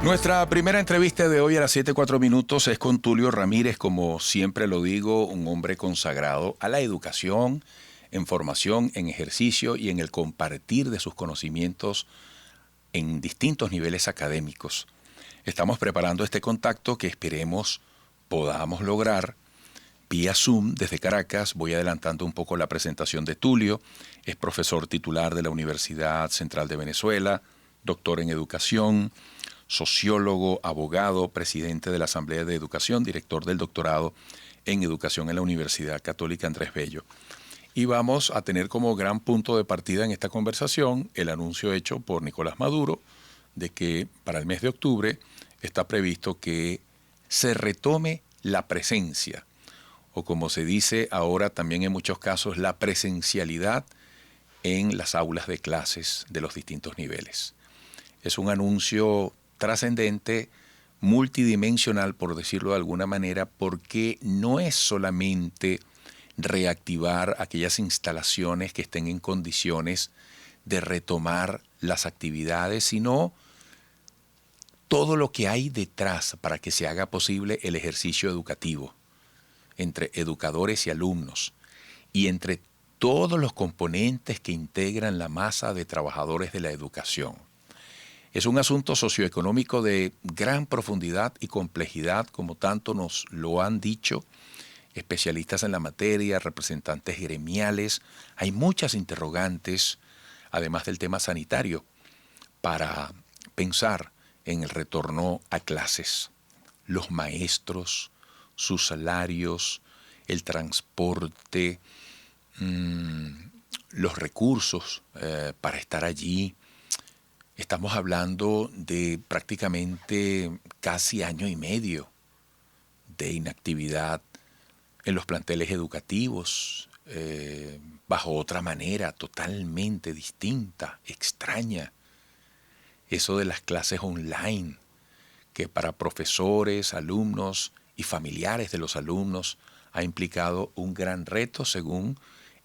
Nuestra primera entrevista de hoy a las 7:04 es con Tulio Ramírez, como siempre lo digo, un hombre consagrado a la educación, en formación, en ejercicio y en el compartir de sus conocimientos en distintos niveles académicos. Estamos preparando este contacto que esperemos podamos lograr vía Zoom desde Caracas. Voy adelantando un poco la presentación de Tulio. Es profesor titular de la Universidad Central de Venezuela, doctor en educación, sociólogo, abogado, presidente de la Asamblea de Educación, director del doctorado en educación en la Universidad Católica Andrés Bello. Y vamos a tener como gran punto de partida en esta conversación el anuncio hecho por Nicolás Maduro de que para el mes de octubre está previsto que se retome la presencia, o como se dice ahora también en muchos casos, la presencialidad en las aulas de clases de los distintos niveles. Es un anuncio trascendente, multidimensional, por decirlo de alguna manera, porque no es solamente reactivar aquellas instalaciones que estén en condiciones de retomar las actividades, sino todo lo que hay detrás para que se haga posible el ejercicio educativo entre educadores y alumnos y entre todos los componentes que integran la masa de trabajadores de la educación. Es un asunto socioeconómico de gran profundidad y complejidad, como tanto nos lo han dicho especialistas en la materia, representantes gremiales. Hay muchas interrogantes, además del tema sanitario, para pensar en el retorno a clases. Los maestros, sus salarios, el transporte, los recursos para estar allí. Estamos hablando de prácticamente casi año y medio de inactividad en los planteles educativos, bajo otra manera totalmente distinta, extraña. Eso de las clases online, que para profesores, alumnos y familiares de los alumnos ha implicado un gran reto según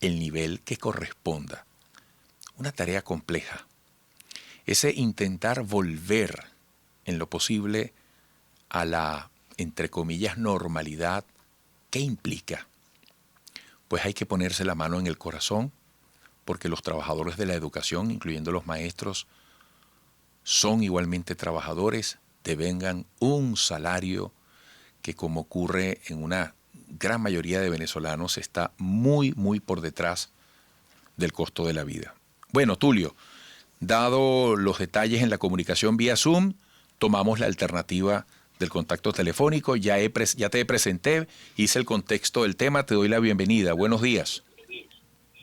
el nivel que corresponda. Una tarea compleja. Ese intentar volver en lo posible a la, entre comillas, normalidad, ¿qué implica? Pues hay que ponerse la mano en el corazón, porque los trabajadores de la educación, incluyendo los maestros, son igualmente trabajadores, devengan un salario que, como ocurre en una gran mayoría de venezolanos, está muy, muy por detrás del costo de la vida. Bueno, Tulio, dado los detalles en la comunicación vía Zoom, tomamos la alternativa del contacto telefónico. Ya te presenté, hice el contexto del tema, te doy la bienvenida. Buenos días.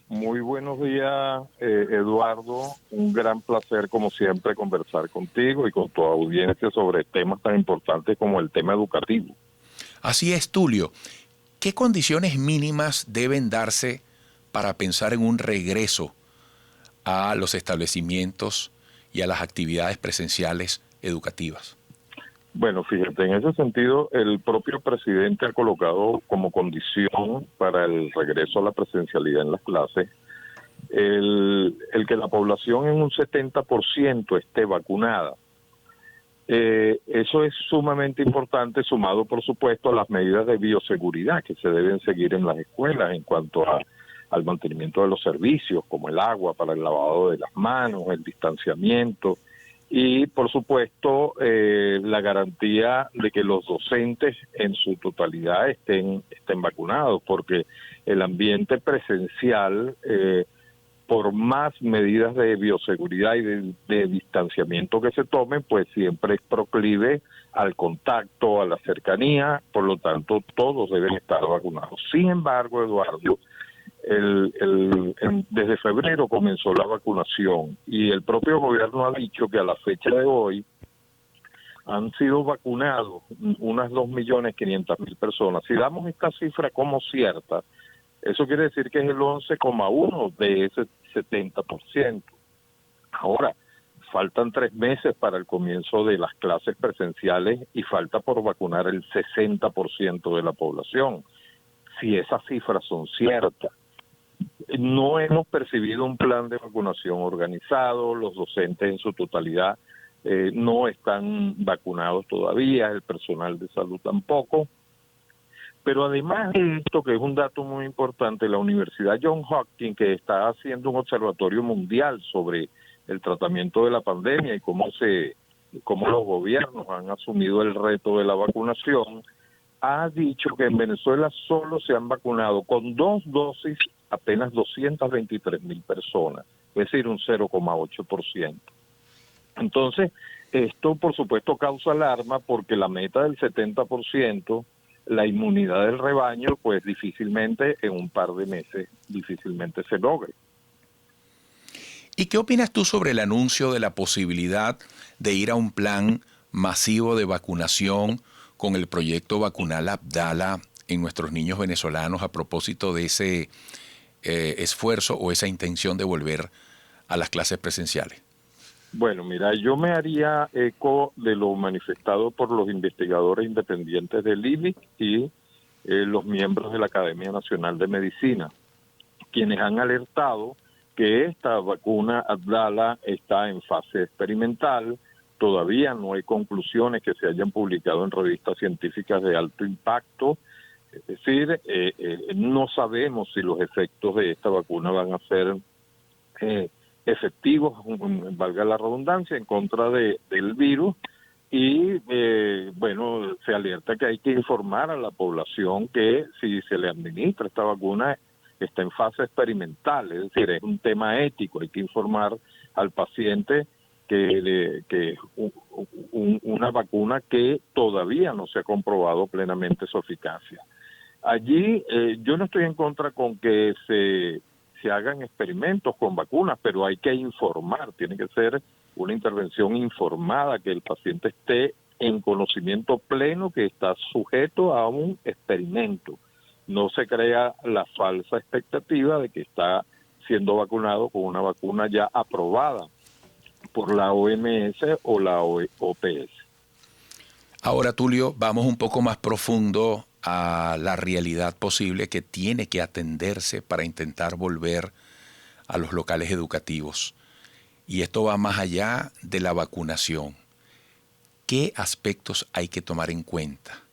Muy buenos días, Eduardo. Un gran placer, como siempre, conversar contigo y con tu audiencia sobre temas tan importantes como el tema educativo. Así es, Tulio. ¿Qué condiciones mínimas deben darse para pensar en un regreso a los establecimientos y a las actividades presenciales educativas? Bueno, fíjate, en ese sentido, el propio presidente ha colocado como condición para el regreso a la presencialidad en las clases el que la población en un 70% esté vacunada. Eso es sumamente importante, sumado, por supuesto, a las medidas de bioseguridad que se deben seguir en las escuelas en cuanto al mantenimiento de los servicios, como el agua para el lavado de las manos, el distanciamiento y, por supuesto, la garantía de que los docentes en su totalidad estén vacunados, porque el ambiente presencial, por más medidas de bioseguridad y de distanciamiento que se tomen, pues siempre es proclive al contacto, a la cercanía, por lo tanto todos deben estar vacunados. Sin embargo, Eduardo, desde febrero comenzó la vacunación y el propio gobierno ha dicho que a la fecha de hoy han sido vacunados unas 2.500.000 personas. Si damos esta cifra como cierta, eso quiere decir que es el 11,1 de ese 70%. Ahora, faltan 3 meses para el comienzo de las clases presenciales y falta por vacunar el 60% de la población. Si esas cifras son ciertas, no hemos percibido un plan de vacunación organizado, los docentes en su totalidad no están vacunados todavía, el personal de salud tampoco. Pero además de esto, que es un dato muy importante, la Universidad Johns Hopkins, que está haciendo un observatorio mundial sobre el tratamiento de la pandemia y cómo los gobiernos han asumido el reto de la vacunación, ha dicho que en Venezuela solo se han vacunado con 2 dosis apenas 223,000 personas, es decir, un 0,8%. Entonces, esto por supuesto causa alarma porque la meta del 70%, la inmunidad del rebaño, pues difícilmente en un par de meses, difícilmente se logre. ¿Y qué opinas tú sobre el anuncio de la posibilidad de ir a un plan masivo de vacunación con el proyecto vacunal Abdala en nuestros niños venezolanos a propósito de ese esfuerzo o esa intención de volver a las clases presenciales? Bueno, mira, yo me haría eco de lo manifestado por los investigadores independientes del ILIC y los miembros de la Academia Nacional de Medicina, quienes han alertado que esta vacuna Abdala está en fase experimental. Todavía no hay conclusiones que se hayan publicado en revistas científicas de alto impacto. Es decir, no sabemos si los efectos de esta vacuna van a ser efectivos, valga la redundancia, en contra del virus. Y bueno, se alerta que hay que informar a la población que si se le administra esta vacuna está en fase experimental, es decir, es un tema ético, hay que informar al paciente que es una vacuna que todavía no se ha comprobado plenamente su eficacia. Allí yo no estoy en contra con que se hagan experimentos con vacunas, pero hay que informar, tiene que ser una intervención informada, que el paciente esté en conocimiento pleno que está sujeto a un experimento. No se crea la falsa expectativa de que está siendo vacunado con una vacuna ya aprobada por la OMS o la OPS. Ahora, Tulio, vamos un poco más profundo a la realidad posible que tiene que atenderse para intentar volver a los locales educativos. Y esto va más allá de la vacunación. ¿Qué aspectos hay que tomar en cuenta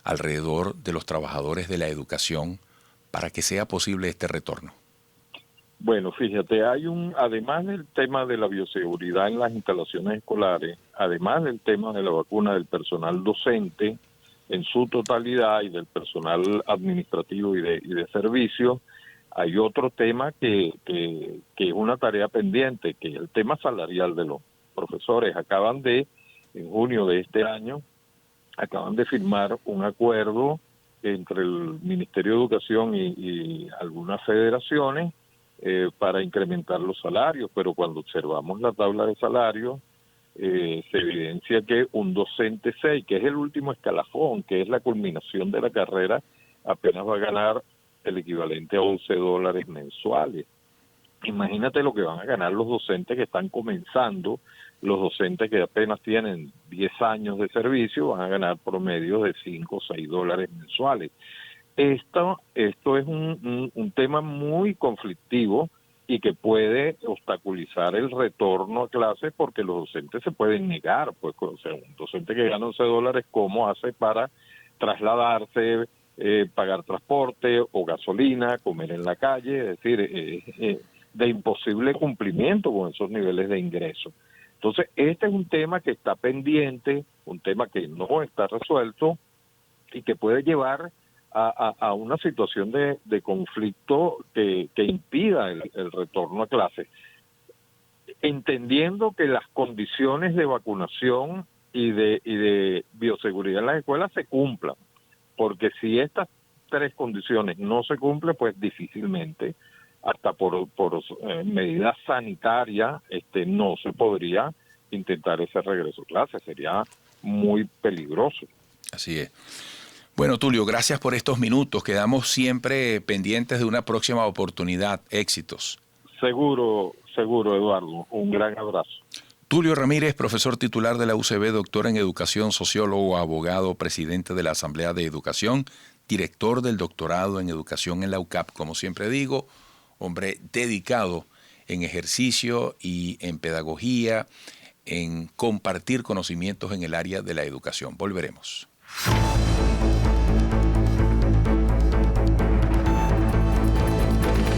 alrededor de los trabajadores de la educación para que sea posible este retorno? Bueno, fíjate, además del tema de la bioseguridad en las instalaciones escolares, además del tema de la vacuna del personal docente en su totalidad y del personal administrativo y de servicio, hay otro tema que es una tarea pendiente, que es el tema salarial de los profesores. En junio de este año, acaban de firmar un acuerdo entre el Ministerio de Educación y algunas federaciones para incrementar los salarios, pero cuando observamos la tabla de salarios, se evidencia que un docente 6, que es el último escalafón, que es la culminación de la carrera, apenas va a ganar el equivalente a $11 mensuales. Imagínate lo que van a ganar los docentes que están comenzando, los docentes que apenas tienen 10 años de servicio van a ganar promedio de $5 o $6 mensuales. Esto es un tema muy conflictivo y que puede obstaculizar el retorno a clases porque los docentes se pueden negar. Pues, o sea, un docente que gana $11, ¿cómo hace para trasladarse, pagar transporte o gasolina, comer en la calle? Es decir, de imposible cumplimiento con esos niveles de ingreso. Entonces, este es un tema que está pendiente, un tema que no está resuelto y que puede llevar a una situación de conflicto que impida el retorno a clases, entendiendo que las condiciones de vacunación y de bioseguridad en las escuelas se cumplan, porque si estas 3 condiciones no se cumplen, pues difícilmente, hasta por medidas sanitarias, no se podría intentar ese regreso a clases, sería muy peligroso. Así es. Bueno, Tulio, gracias por estos minutos. Quedamos siempre pendientes de una próxima oportunidad. Éxitos. Seguro, Eduardo. Un gran abrazo. Tulio Ramírez, profesor titular de la UCB, doctor en educación, sociólogo, abogado, presidente de la Asamblea de Educación, director del doctorado en educación en la UCAP, como siempre digo, hombre dedicado en ejercicio y en pedagogía, en compartir conocimientos en el área de la educación. Volveremos.